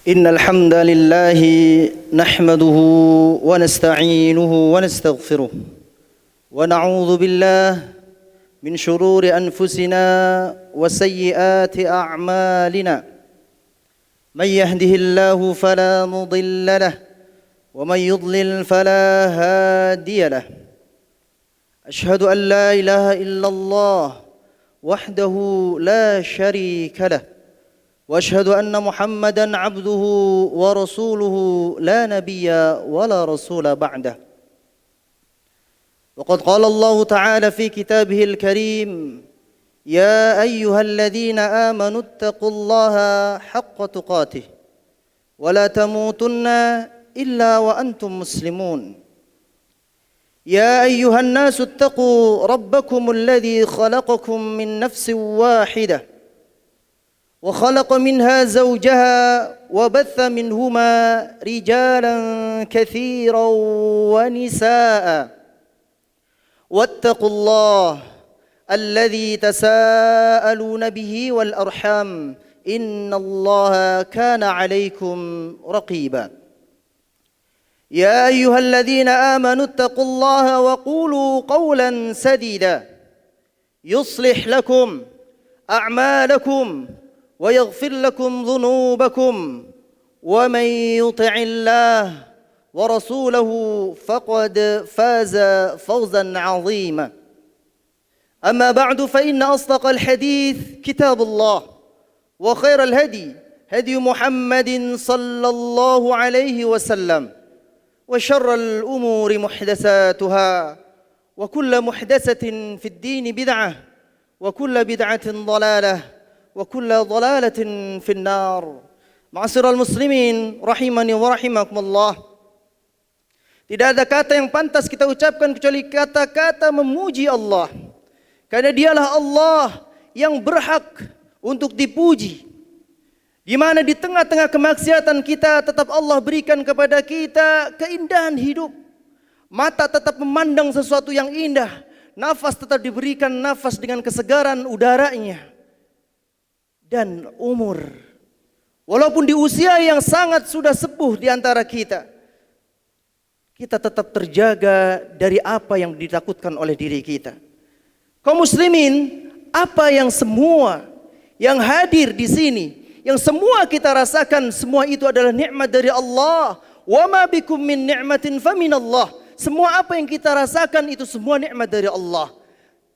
إن الحمد لله نحمده ونستعينه ونستغفره ونعوذ بالله من شرور أنفسنا وسيئات أعمالنا من يهده الله فلا مضل له ومن يضلل فلا هادي له أشهد أن لا إله إلا الله وحده لا شريك له وأشهد أن محمدًا عبده ورسوله لا نبي ولا رسول بعده وقد قال الله تعالى في كتابه الكريم يا أيها الذين آمنوا اتقوا الله حق تقاته ولا تموتن إلا وأنتم مسلمون يا أيها الناس اتقوا ربكم الذي خلقكم من نفس واحدة وخلق منها زوجها وبث منهما رجالا كثيرا ونساء واتقوا الله الذي تساءلون به والأرحام إن الله كان عليكم رقيبا يا أيها الذين آمنوا اتقوا الله وقولوا قولا سديدا يصلح لكم أعمالكم ويغفر لكم ذنوبكم ومن يطع الله ورسوله فقد فاز فوزا عظيما أما بعد فإن أصدق الحديث كتاب الله وخير الهدي هدي محمد صلى الله عليه وسلم وشر الأمور محدثاتها وكل محدثة في الدين بدعة وكل بدعة ضلالة وكل ضلالة في النار. Ma'asyiral muslimin rahimani wa rahimakumullah. Tidak ada kata yang pantas kita ucapkan kecuali kata-kata memuji Allah. Karena dialah Allah yang berhak untuk dipuji. Di mana di tengah-tengah kemaksiatan kita tetap Allah berikan kepada kita keindahan hidup. Mata tetap memandang sesuatu yang indah. Nafas tetap diberikan nafas dengan kesegaran udaranya. Dan umur, walaupun di usia yang sangat sudah sepuh di antara kita, kita tetap terjaga dari apa yang ditakutkan oleh diri kita. Kaum muslimin, apa yang semua yang hadir di sini, yang semua kita rasakan, semua itu adalah nikmat dari Allah. Wa ma bikum min ni'matin faminallah. Semua apa yang kita rasakan itu semua nikmat dari Allah.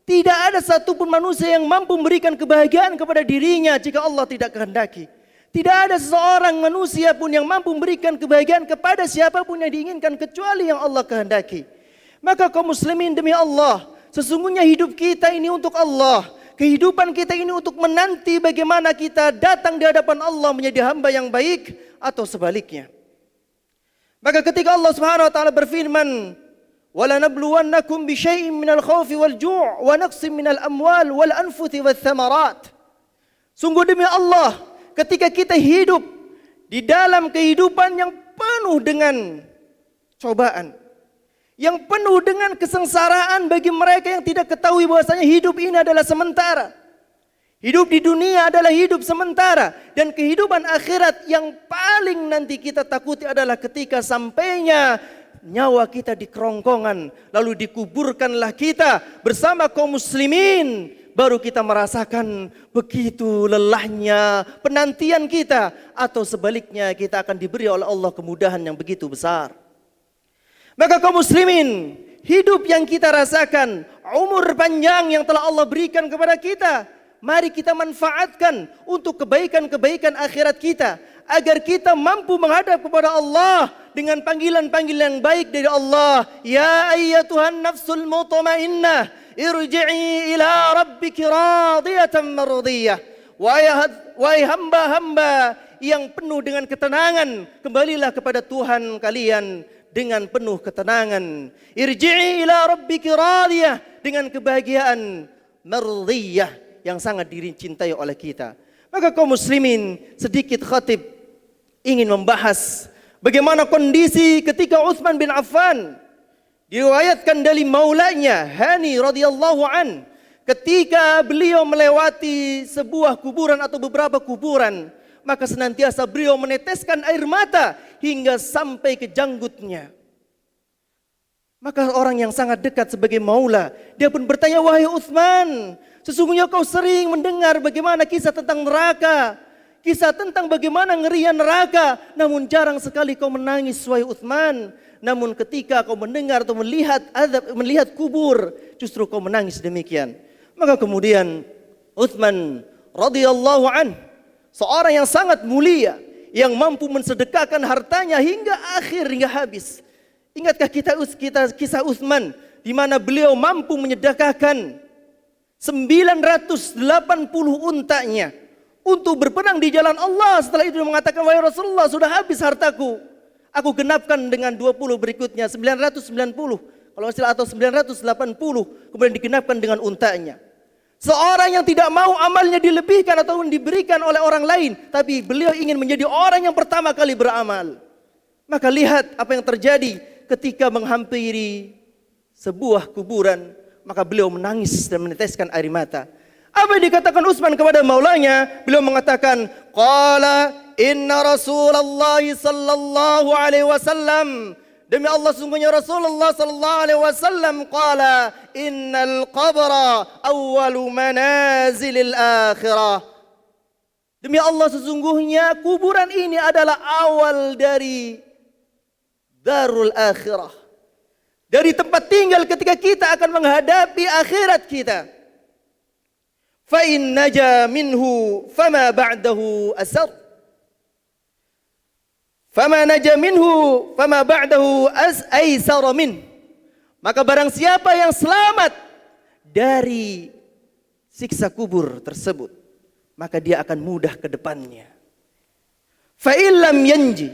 Tidak ada satupun manusia yang mampu memberikan kebahagiaan kepada dirinya jika Allah tidak kehendaki. Tidak ada seseorang manusia pun yang mampu memberikan kebahagiaan kepada siapapun yang diinginkan kecuali yang Allah kehendaki. Maka kaum muslimin demi Allah, sesungguhnya hidup kita ini untuk Allah. Kehidupan kita ini untuk menanti bagaimana kita datang di hadapan Allah menjadi hamba yang baik atau sebaliknya. Maka ketika Allah Subhanahu wa taala berfirman, وَلَنَبْلُوَنَّكُمْ بِشَيْءٍ مِنَ الْخَوْفِ وَالْجُوعِ وَنَقْصٍ مِنَ الْأَمْوَالِ وَالْأَنْفُسِ وَالثَّمَرَاتِ. Sungguh demi Allah, ketika kita hidup di dalam kehidupan yang penuh dengan cobaan, yang penuh dengan kesengsaraan bagi mereka yang tidak ketahui bahwasanya hidup ini adalah sementara. Hidup di dunia adalah hidup sementara, dan kehidupan akhirat yang paling nanti kita takuti adalah ketika sampainya nyawa kita di kerongkongan, lalu dikuburkanlah kita bersama kaum muslimin, baru kita merasakan begitu lelahnya penantian kita, atau sebaliknya kita akan diberi oleh Allah kemudahan yang begitu besar. Maka kaum muslimin, hidup yang kita rasakan, umur panjang yang telah Allah berikan kepada kita, mari kita manfaatkan untuk kebaikan-kebaikan akhirat kita, agar kita mampu menghadap kepada Allah dengan panggilan-panggilan yang baik dari Allah. Ya ayyatuhan nafsul mutmainnah, irji'i ila rabbiki radiyatan mardiyah. Wahai hamba-hamba yang penuh dengan ketenangan, kembalilah kepada Tuhan kalian dengan penuh ketenangan. Irji'i ila rabbiki radiyah, dengan kebahagiaan mardiyah yang sangat dicintai oleh kita. Maka kaum muslimin, sedikit khatib ingin membahas bagaimana kondisi ketika Utsman bin Affan, diriwayatkan dari maulanya Hani radhiyallahu an, ketika beliau melewati sebuah kuburan atau beberapa kuburan, maka senantiasa beliau meneteskan air mata hingga sampai ke janggutnya. Maka orang yang sangat dekat sebagai maula, dia pun bertanya, wahai Utsman, sesungguhnya kau sering mendengar bagaimana kisah tentang neraka, kisah tentang bagaimana ngerinya neraka, namun jarang sekali kau menangis, wahai Utsman. Namun ketika kau mendengar atau melihat azab, melihat kubur, justru kau menangis demikian. Maka kemudian Utsman radhiyallahu an, seorang yang sangat mulia, yang mampu mensedekahkan hartanya hingga akhir, hingga habis. Ingatkah kita kisah Utsman di mana beliau mampu menyedekahkan 980 untanya untuk berperang di jalan Allah. Setelah itu dia mengatakan, wahai Rasulullah, sudah habis hartaku, aku genapkan dengan 20 berikutnya, 990 kalau istilah, atau 980, kemudian digenapkan dengan untanya. Seorang yang tidak mau amalnya dilebihkan atau diberikan oleh orang lain, tapi beliau ingin menjadi orang yang pertama kali beramal. Maka lihat apa yang terjadi ketika menghampiri sebuah kuburan, maka beliau menangis dan meneteskan air mata. Apa yang dikatakan Utsman kepada maulanya? Beliau mengatakan, qala inna Rasulullah sallallahu alaihi wasallam, demi Allah sungguhnya Rasulullah sallallahu alaihi wasallam, qala innal qabra awwalu manazilil akhirah. Demi Allah sesungguhnya kuburan ini adalah awal dari darul akhirah, dari tempat tinggal ketika kita akan menghadapi akhirat kita. Fa in naja minhu fama ba'dahu asar. Fama naja minhu fama ba'dahu aisar min. Maka barang siapa yang selamat dari siksa kubur tersebut, maka dia akan mudah ke depannya. Fa illam yanji,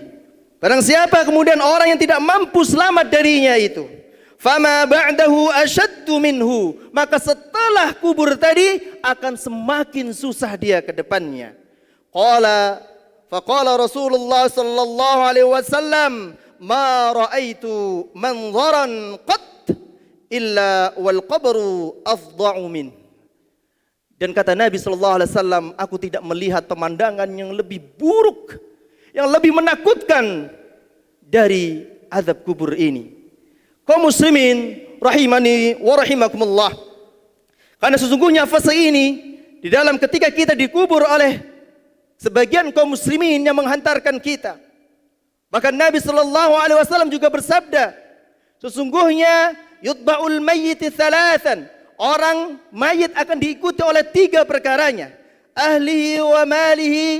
barang siapa kemudian orang yang tidak mampu selamat darinya itu, fama ba'dahu ashaddu minhu, maka setelah kubur tadi akan semakin susah dia ke depannya. Faqala Rasulullah sallallahu alaihi wasallam, ma ra'aitu manzaran qat illa wal qabru afda'u min. Dan kata Nabi sallallahu alaihi wasallam, aku tidak melihat pemandangan yang lebih buruk, yang lebih menakutkan dari azab kubur ini. Kaum muslimin rahimani wa rahimakumullah. Karena sesungguhnya fase ini di dalam ketika kita dikubur oleh sebagian kaum muslimin yang menghantarkan kita. Bahkan Nabi sallallahu alaihi wasallam juga bersabda, sesungguhnya yutba'ul mayyit thalathan, orang mayit akan diikuti oleh 3 perkaranya. Ahlihi wa malihi,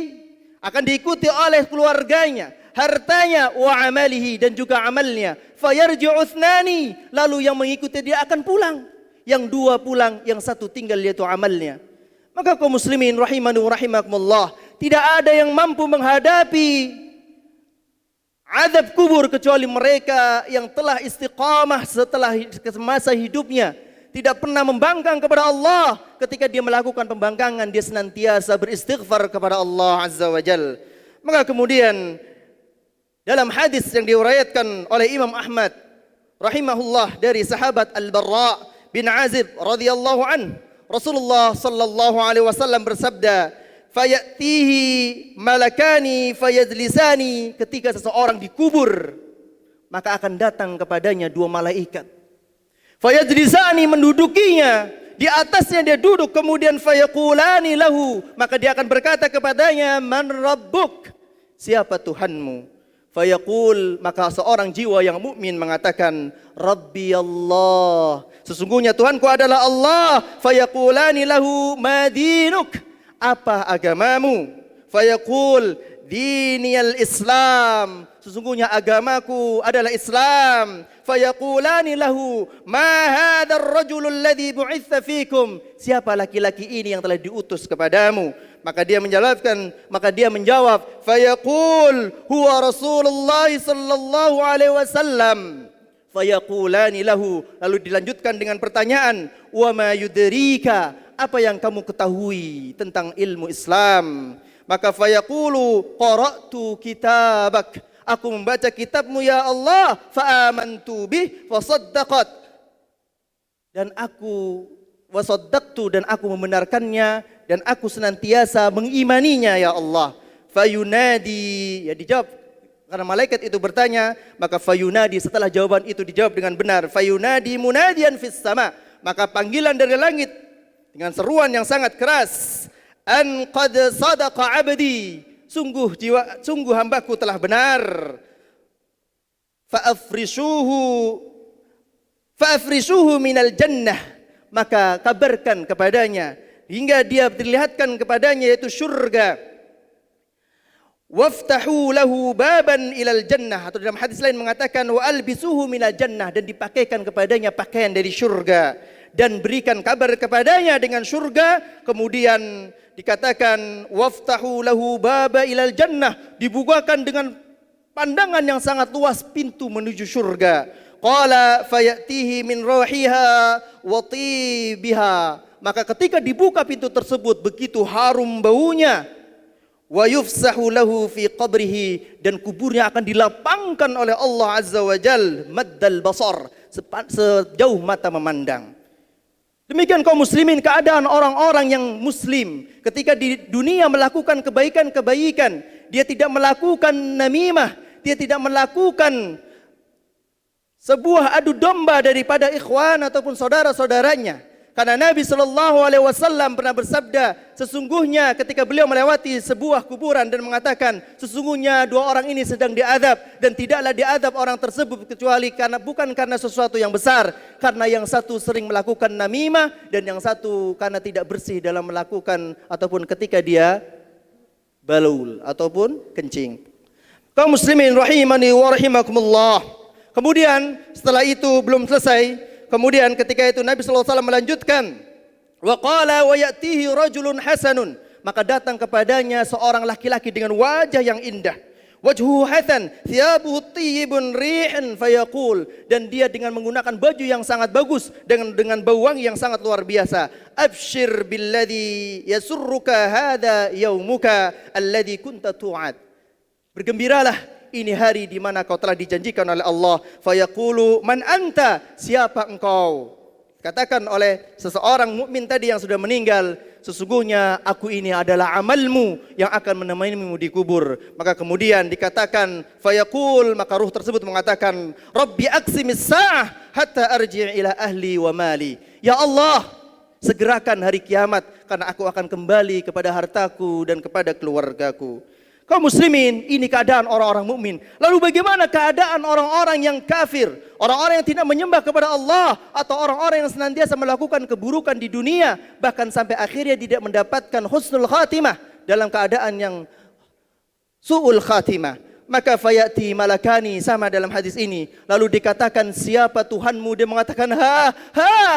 akan diikuti oleh keluarganya, hartanya, wa amalihi, dan juga amalnya. Fayarji'u thnani, lalu yang mengikuti dia akan pulang, yang 2 pulang, yang 1 tinggal, yaitu amalnya. Maka kaum muslimin rahimani wa rahimakumullah, tidak ada yang mampu menghadapi azab kubur kecuali mereka yang telah istiqamah setelah masa hidupnya, tidak pernah membangkang kepada Allah. Ketika dia melakukan pembangkangan, dia senantiasa beristighfar kepada Allah Azza wa Jal. Maka kemudian dalam hadis yang diriwayatkan oleh Imam Ahmad rahimahullah dari sahabat Al-Barra bin Azib radhiyallahu an, Rasulullah sallallahu alaihi wasallam bersabda, fayatihi malakani fayajlisani, ketika seseorang dikubur maka akan datang kepadanya 2 malaikat. Fayajlisani, mendudukinya, di atasnya dia duduk, kemudian fayaqulani lahu, maka dia akan berkata kepadanya, man rabbuk, siapa Tuhanmu? Fayaqul, maka seorang jiwa yang mukmin mengatakan, Rabbi Allah, sesungguhnya Tuhanku adalah Allah. Fayaqulani lahu ma dinuk, apa agamamu? Fayaqul diniyal Islam, sesungguhnya agamaku adalah Islam. Fayaqulani lahu ma hadzal rajul alladhi bu'itsa fikum, siapa laki-laki ini yang telah diutus kepadamu? Maka dia menjawab, fayaqul huwa Rasulullah sallallahu alaihi wasallam. Fayaqulani lahu, lalu dilanjutkan dengan pertanyaan, wa ma yudrika, apa yang kamu ketahui tentang ilmu Islam? Maka fayaqulu qara'tu kitabak, aku membaca kitabmu ya Allah, fa amantu bih wa saddaqat, dan aku wasaddaqtu, dan aku membenarkannya, dan aku senantiasa mengimaninya ya Allah. fayunadi, ya dijawab karena malaikat itu bertanya, maka fayunadi, setelah jawaban itu dijawab dengan benar, fayunadi munadiyan fis sama, maka panggilan dari langit dengan seruan yang sangat keras, an qad sadaqa abdi, sungguh hambaku telah benar, fa'afrishuhu minal jannah, maka kabarkan kepadanya hingga dia diperlihatkan kepadanya yaitu surga, waftahu lahu baban ilal jannah, atau dalam hadis lain mengatakan wa albisuhu minal jannah, dan dipakaikan kepadanya pakaian dari surga dan berikan kabar kepadanya dengan surga. Kemudian dikatakan waftahu lahu baba ilal jannah, dibukakan dengan pandangan yang sangat luas pintu menuju surga. Qala fayatihi min rahiha wa tibiha, maka ketika dibuka pintu tersebut begitu harum baunya. Wa yufsahu lahu fi qabrihi, dan kuburnya akan dilapangkan oleh Allah Azza wa Jal maddal basar, sejauh mata memandang. Demikian kaum muslimin, keadaan orang-orang yang muslim ketika di dunia melakukan kebaikan-kebaikan, dia tidak melakukan namimah, dia tidak melakukan sebuah adu domba daripada ikhwan ataupun saudara-saudaranya. Karena Nabi SAW pernah bersabda, sesungguhnya ketika beliau melewati sebuah kuburan dan mengatakan, sesungguhnya dua orang ini sedang diadab, dan tidaklah diadab orang tersebut kecuali bukan karena sesuatu yang besar, karena yang satu sering melakukan namimah dan yang satu karena tidak bersih dalam melakukan ataupun ketika dia balaul ataupun kencing. Kaum muslimin rahimani wa rahimakumullah. Kemudian setelah itu belum selesai. Kemudian ketika itu Nabi SAW melanjutkan, wa qala wa ya'tihi rajulun hasanun, maka datang kepadanya seorang laki-laki dengan wajah yang indah. Wajhuhu hasan, thiyabuhu thayyibun rihan fayaqul, dan dia dengan menggunakan baju yang sangat bagus dengan bau wangi yang sangat luar biasa. Abshir billadhi yasurruka hadha yaumuka alladhi kunta tu'ad. Bergembiralah, ini hari di mana kau telah dijanjikan oleh Allah. Fayaqulu man anta, siapa engkau? Katakan oleh seseorang mukmin tadi yang sudah meninggal, sesungguhnya aku ini adalah amalmu yang akan menemanimu di kubur. Maka kemudian dikatakan fayaqul, maka ruh tersebut mengatakan, Rabbi aqsimis sa'ah hatta arji' ila ahli wa mali. Ya Allah, segerakan hari kiamat karena aku akan kembali kepada hartaku dan kepada keluargaku. Kaum muslimin, ini keadaan orang-orang mukmin. Lalu bagaimana keadaan orang-orang yang kafir? Orang-orang yang tidak menyembah kepada Allah, atau orang-orang yang senantiasa melakukan keburukan di dunia, bahkan sampai akhirnya tidak mendapatkan husnul khatimah, dalam keadaan yang su'ul khatimah. Maka fayati malakani, sama dalam hadis ini. Lalu dikatakan, siapa Tuhanmu? Dia mengatakan,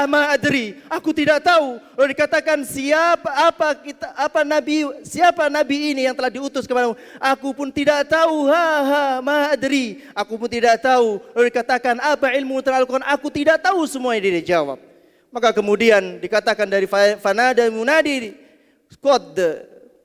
ma adri, aku tidak tahu. Lalu dikatakan, siapa nabi ini yang telah diutus kepadamu? Aku pun tidak tahu. Ma adri, aku pun tidak tahu. Lalu dikatakan, apa ilmu tentang Al-Quran? Aku tidak tahu. Semuanya dia jawab. Maka kemudian dikatakan dari fanada munadi, qad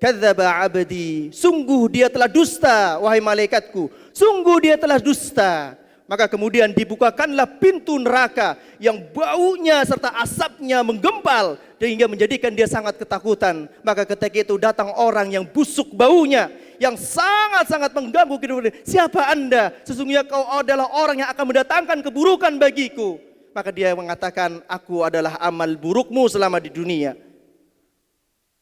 kadzdzaba abdi, sungguh dia telah dusta wahai malaikatku, sungguh dia telah dusta. Maka kemudian dibukakanlah pintu neraka yang baunya serta asapnya menggempal sehingga menjadikan dia sangat ketakutan. Maka ketika itu datang orang yang busuk baunya, yang sangat-sangat mengganggu kehidupan. Siapa Anda? Sesungguhnya kau adalah orang yang akan mendatangkan keburukan bagiku. Maka dia mengatakan, aku adalah amal burukmu selama di dunia.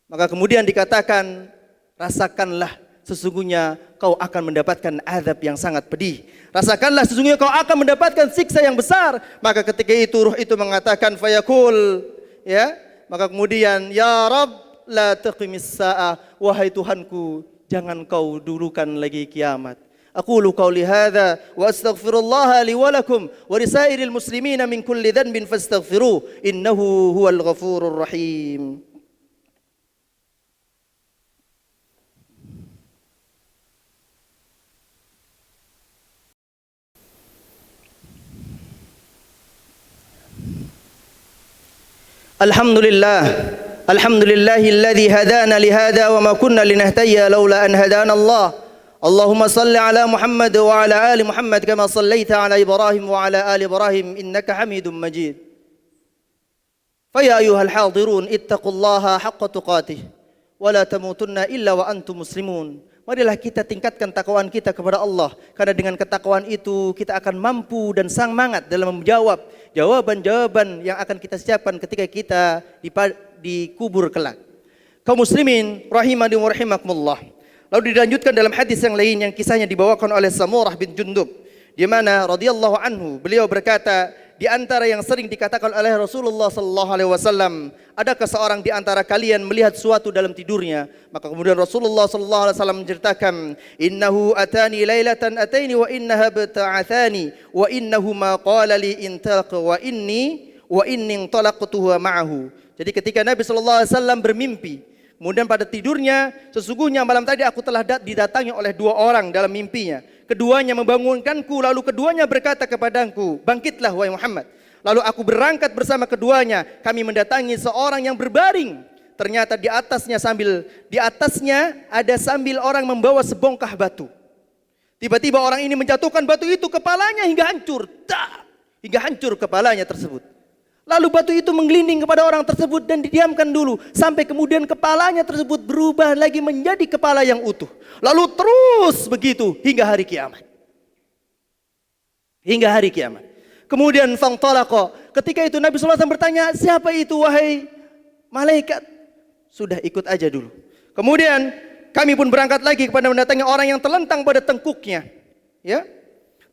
Maka kemudian dikatakan, rasakanlah sesungguhnya kau akan mendapatkan azab yang sangat pedih. Rasakanlah sesungguhnya kau akan mendapatkan siksa yang besar. Maka ketika itu ruh itu mengatakan fayaqul, ya, maka kemudian ya Rabb la taqimis sa'ah, wahai Tuhanku, jangan kau dulukan lagi kiamat. Aqulu qawli hadza wa astaghfirullah li wa lakum wa lisairil muslimina min kulli dhanbin fastaghfiruh innahu huwal ghafurur rahim. Alhamdulillahilladzi hadana lihada wa ma kunna linahtadiya laula an hadana Allah. Allahumma salli ala Muhammad wa ala ali Muhammad kama sallaita ala Ibrahim wa ala ali Ibrahim innaka Hamidum Majid. Faya ayyuhal hadirun ittaqullaha haqqa tuqatih wa la tamutunna illa wa antum muslimun. marilah kita tingkatkan takwaan kita kepada Allah. Karena dengan ketakwaan itu kita akan mampu dan semangat dalam menjawab jawaban-jawaban yang akan kita siapkan ketika kita dikubur kelak. Kaum muslimin rahimani wa rahimakumullah. Lalu dilanjutkan dalam hadis yang lain yang kisahnya dibawakan oleh Samurah bin Jundub, di mana radhiyallahu anhu beliau berkata, di antara yang sering dikatakan oleh Rasulullah sallallahu alaihi wasallam, adakah seorang di antara kalian melihat suatu dalam tidurnya? Maka kemudian Rasulullah sallallahu alaihi wasallam menceritakan, innahu atani lailatan ataini wa innaha bata'athani wa innahuma qala li intaq wa inni intalaqtuhu ma'ahu. Jadi ketika Nabi sallallahu alaihi wasallam bermimpi, kemudian pada tidurnya, sesungguhnya malam tadi aku telah didatangi oleh dua orang dalam mimpinya. Keduanya membangunkanku, lalu keduanya berkata kepadaku, bangkitlah wahai Muhammad. Lalu aku berangkat bersama keduanya, kami mendatangi seorang yang berbaring. Ternyata di atasnya ada sambil orang membawa sebongkah batu. Tiba-tiba orang ini menjatuhkan batu itu kepalanya hingga hancur. Hingga hancur kepalanya tersebut. Lalu batu itu menggelinding kepada orang tersebut dan didiamkan dulu. Sampai kemudian kepalanya tersebut berubah lagi menjadi kepala yang utuh. Lalu terus begitu hingga hari kiamat. Hingga hari kiamat. Kemudian fangtalaqa. Ketika itu Nabi SAW bertanya, siapa itu wahai malaikat? Sudah ikut aja dulu. Kemudian kami pun berangkat lagi kepada mendatangi orang yang terlentang pada tengkuknya. Ya.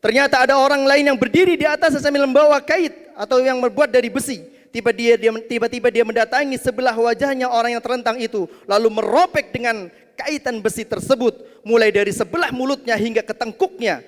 Ternyata ada orang lain yang berdiri di atas sambil membawa kait atau yang terbuat dari besi. Tiba-tiba dia mendatangi sebelah wajahnya orang yang terlentang itu, lalu meropek dengan kaitan besi tersebut, mulai dari sebelah mulutnya hingga ke tengkuknya,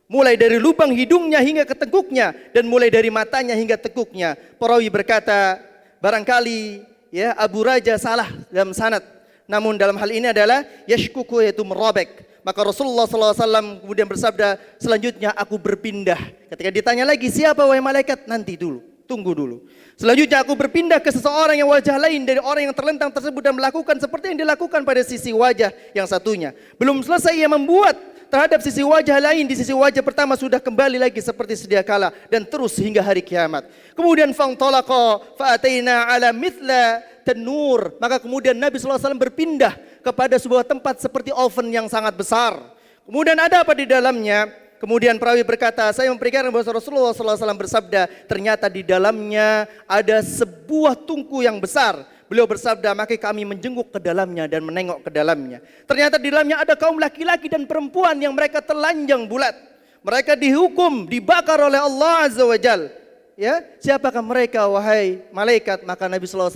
mulai dari lubang hidungnya hingga ke tengkuknya, dan mulai dari matanya hingga tengkuknya. Perawi berkata, barangkali ya Abu Raja salah dalam sanad, namun dalam hal ini adalah yashkuku, yaitu merobek. Maka Rasulullah SAW kemudian bersabda, selanjutnya aku berpindah. Ketika ditanya lagi, siapa wahai malaikat? Nanti dulu, tunggu dulu. Selanjutnya aku berpindah ke seseorang yang wajah lain dari orang yang terlentang tersebut dan melakukan seperti yang dilakukan pada sisi wajah yang satunya. Belum selesai ia membuat terhadap sisi wajah lain, di sisi wajah pertama sudah kembali lagi seperti sedia kala, dan terus hingga hari kiamat. Kemudian fangtalaqa fa'ataina ala mithla tanur. Maka kemudian Nabi SAW berpindah kepada sebuah tempat seperti oven yang sangat besar. Kemudian ada apa di dalamnya? Kemudian perawi berkata, saya memperkirakan bahwa Rasulullah SAW bersabda, ternyata di dalamnya ada sebuah tungku yang besar. Beliau bersabda, maka kami menjenguk ke dalamnya dan menengok ke dalamnya. Ternyata di dalamnya ada kaum laki-laki dan perempuan yang mereka telanjang bulat. Mereka dihukum, dibakar oleh Allah Azza wa Jalla. Ya, siapakah mereka wahai malaikat? Maka Nabi SAW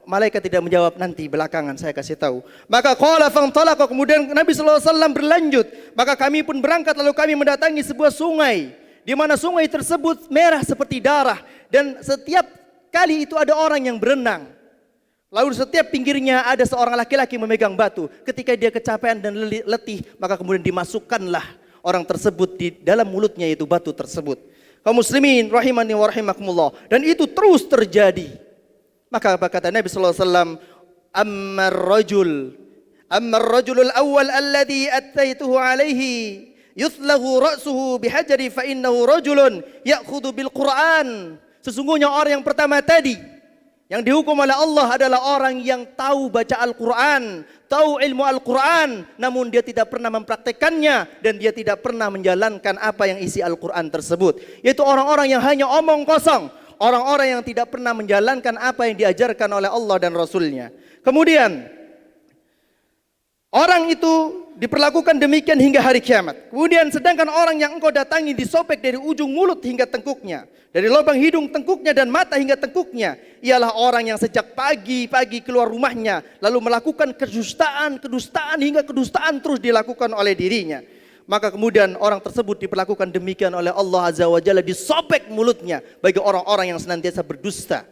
malaikat tidak menjawab, nanti belakangan saya kasih tahu. Maka qala fantalaqa, kemudian Nabi SAW berlanjut, maka kami pun berangkat lalu kami mendatangi sebuah sungai, di mana sungai tersebut merah seperti darah, dan setiap kali itu ada orang yang berenang. Lalu setiap pinggirnya ada seorang laki-laki memegang batu. Ketika dia kecapean dan letih, maka kemudian dimasukkanlah orang tersebut di dalam mulutnya, yaitu batu tersebut. Kaum muslimin rahimani wa rahimakumullah, dan itu terus terjadi. Maka apa kata Nabi sallallahu alaihi wasallam, ammar rajulul awwal alladhi attaituhu alaihi yuthlaghu ra'suhu bihajari fa innahu rajulun ya'khudhu bil Qur'an. Sesungguhnya orang yang pertama tadi yang dihukum oleh Allah adalah orang yang tahu baca Al-Quran, tahu ilmu Al-Quran, namun dia tidak pernah mempraktekannya dan dia tidak pernah menjalankan apa yang isi Al-Quran tersebut. Yaitu orang-orang yang hanya omong kosong, orang-orang yang tidak pernah menjalankan apa yang diajarkan oleh Allah dan Rasulnya. Kemudian orang itu diperlakukan demikian hingga hari kiamat. Kemudian sedangkan orang yang engkau datangi disobek dari ujung mulut hingga tengkuknya, dari lubang hidung tengkuknya dan mata hingga tengkuknya, ialah orang yang sejak pagi-pagi keluar rumahnya lalu melakukan kedustaan hingga kedustaan terus dilakukan oleh dirinya. Maka kemudian orang tersebut diperlakukan demikian oleh Allah Azza wa Jalla, disobek mulutnya bagi orang-orang yang senantiasa berdusta.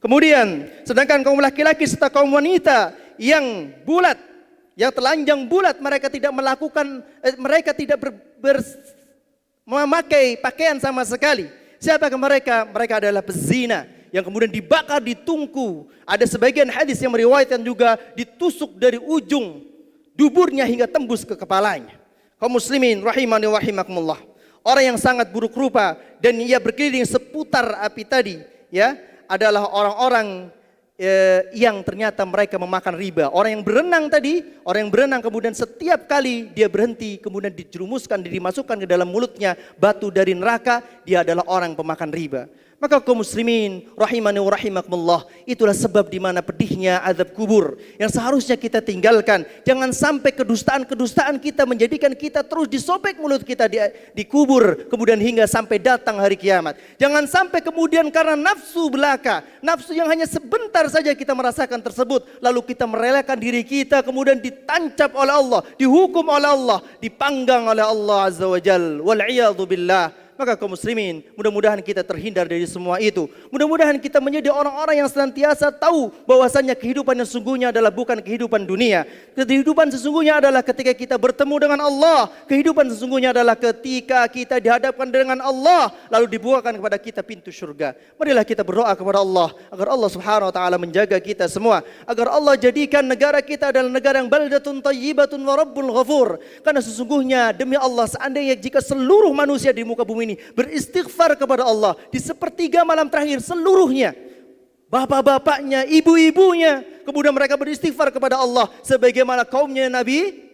Kemudian sedangkan kaum laki-laki serta kaum wanita yang bulat, yang telanjang bulat, mereka tidak memakai pakaian sama sekali. Siapakah mereka? Mereka adalah pezina yang kemudian dibakar di tungku. Ada sebagian hadis yang meriwayatkan juga ditusuk dari ujung duburnya hingga tembus ke kepalanya. Kaum muslimin rahimani wa rahimakumullah, orang yang sangat buruk rupa dan ia berkeliling seputar api tadi, ya, adalah orang-orang yang ternyata mereka memakan riba. Orang yang berenang tadi, orang yang berenang kemudian setiap kali dia berhenti, kemudian dijerumuskan, dimasukkan ke dalam mulutnya batu dari neraka, dia adalah orang pemakan riba. Maka kaum muslimin rahimani wa rahimakumullah, itulah sebab di mana pedihnya azab kubur yang seharusnya kita tinggalkan. Jangan sampai kedustaan-kedustaan kita menjadikan kita terus disobek mulut kita di kubur, kemudian hingga sampai datang hari kiamat. Jangan sampai kemudian karena nafsu belaka, nafsu yang hanya sebentar saja kita merasakan tersebut, lalu kita merelakan diri kita kemudian ditancap oleh Allah, dihukum oleh Allah, dipanggang oleh Allah Azza wa Jalla. Wal iyadzu billah. Maka kaum muslimin, mudah-mudahan kita terhindar dari semua itu. Mudah-mudahan kita menjadi orang-orang yang senantiasa tahu bahwasanya kehidupan yang sesungguhnya adalah bukan kehidupan dunia. Kehidupan sesungguhnya adalah ketika kita bertemu dengan Allah. Kehidupan sesungguhnya adalah ketika kita dihadapkan dengan Allah, lalu dibukakan kepada kita pintu surga. Marilah kita berdoa kepada Allah agar Allah Subhanahu wa taala menjaga kita semua, agar Allah jadikan negara kita adalah negara yang baldatun thayyibatun wa rabbul ghafur. Karena sesungguhnya demi Allah, seandainya jika seluruh manusia di muka bumi ini beristighfar kepada Allah di sepertiga malam terakhir seluruhnya, bapak-bapaknya, ibu-ibunya, kemudian mereka beristighfar kepada Allah sebagaimana kaumnya Nabi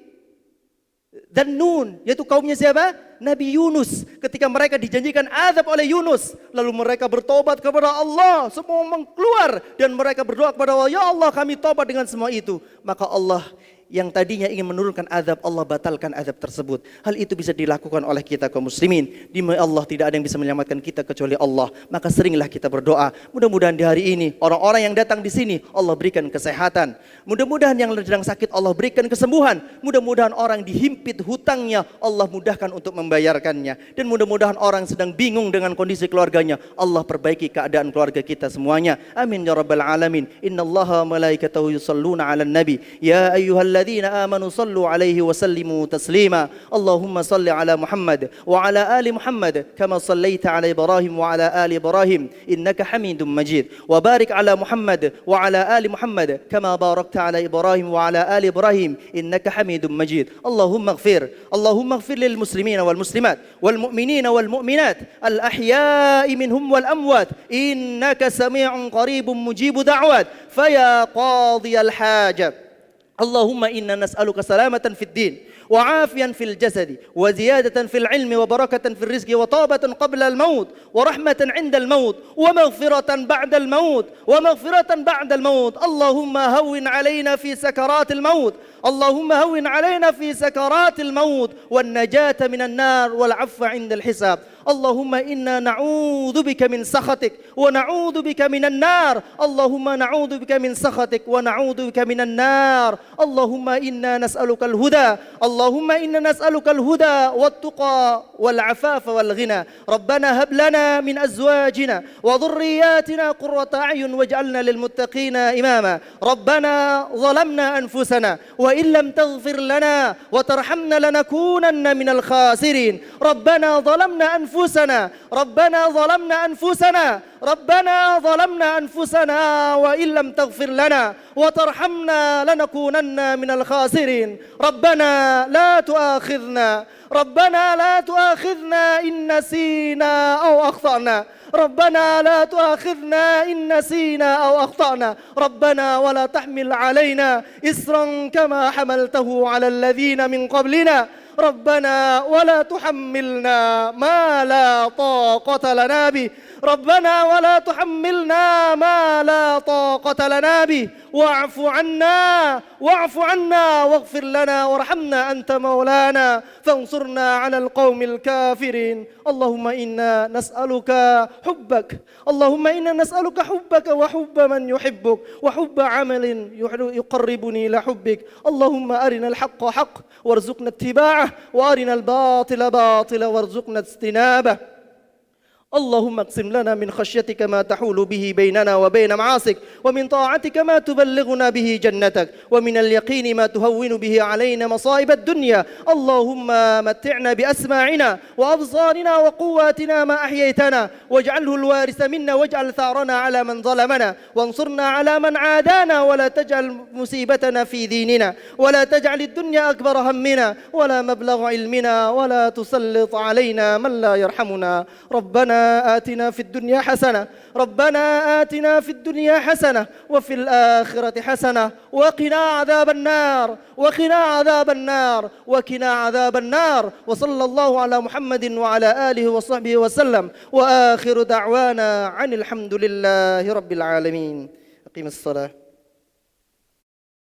Nun, yaitu kaumnya siapa? Nabi Yunus. Ketika mereka dijanjikan azab oleh Yunus, lalu mereka bertobat kepada Allah, semua keluar dan mereka berdoa kepada Allah, ya Allah kami tobat dengan semua itu. Maka Allah yang tadinya ingin menurunkan azab, Allah batalkan azab tersebut. Hal itu bisa dilakukan oleh kita kaum muslimin. Di mana Allah tidak ada yang bisa menyelamatkan kita kecuali Allah. Maka seringlah kita berdoa. Mudah-mudahan di hari ini orang-orang yang datang di sini Allah berikan kesehatan. Mudah-mudahan yang sedang sakit Allah berikan kesembuhan. Mudah-mudahan orang dihimpit hutangnya Allah mudahkan untuk membayarkannya. Dan mudah-mudahan orang sedang bingung dengan kondisi keluarganya, Allah perbaiki keadaan keluarga kita semuanya. Amin ya rabbal alamin. Innallaha malaikatahu yusalluna 'alan nabi. Ya ayyuhalladzina آمنوا صلوا عليه وسلموا تسليما اللهم صل على محمد وعلى آل محمد كما صليت على إبراهيم وعلى آل إبراهيم إنك حميد مجيد وبارك على محمد وعلى آل محمد كما باركت على إبراهيم وعلى آل إبراهيم إنك حميد مجيد اللهم اغفر للمسلمين والمسلمات والمؤمنين والمؤمنات الأحياء منهم والأموات إنك سميع قريب مجيب دعوات فيا قاضي الحاجة اللهم إنا نسألك سلامة في الدين وعافيا في الجسد وزيادة في العلم وبركة في الرزق وطابة قبل الموت ورحمة عند الموت ومغفرة بعد الموت اللهم هون علينا في سكرات الموت والنجاة من النار والعفو عند الحساب اللهم إنا نعوذ بك من سخطك ونعوذ بك من النار اللهم نعوذ بك من سخطك ونعوذ بك من النار اللهم إنا نسألك الهدى والتقى والعفاف والغنى ربنا هب لنا من أزواجنا وذرياتنا قرة أعين واجعلنا للمتقين إماما ربنا ظلمنا أنفسنا وإن لم تغفر لنا وترحمنا لنكونن من الخاسرين ربنا ظلمنا أنفسنا وإن لم تغفر لنا وترحمنا لنكونن من الخاسرين ربنا لا تؤاخذنا إن نسينا أو أخطأنا ربنا ولا تحمل علينا إصرا كما حملته على الذين من قبلنا ربنا ولا تحملنا ما لا طاقة لنا به واعف عنا واغفر لنا وارحمنا أنت مولانا فانصرنا على القوم الكافرين اللهم إنا نسألك حبك وحب من يحبك وحب عمل يقربني إلى حبك اللهم أرنا الحق حق وارزقنا اتباعه وأرنا الباطل باطلا وارزقنا اجتنابه اللهم اقسم لنا من خشيتك ما تحول به بيننا وبين معاصيك ومن طاعتك ما تبلغنا به جنتك ومن اليقين ما تهون به علينا مصائب الدنيا اللهم متعنا بأسماعنا وأبصارنا وقواتنا ما أحييتنا واجعله الوارث منا واجعل ثارنا على من ظلمنا وانصرنا على من عادانا ولا تجعل مصيبتنا في ديننا ولا تجعل الدنيا أكبر همنا ولا مبلغ علمنا ولا تسلط علينا من لا يرحمنا ربنا آتنا في الدنيا حسنة ربنا آتنا في الدنيا حسنة وفي الآخرة حسنة وقنا عذاب النار وقنا عذاب النار وقنا عذاب النار. وصلى الله على محمد وعلى آله وصحبه وسلم وآخر دعوانا عن الحمد لله رب العالمين. أقيم الصلاة.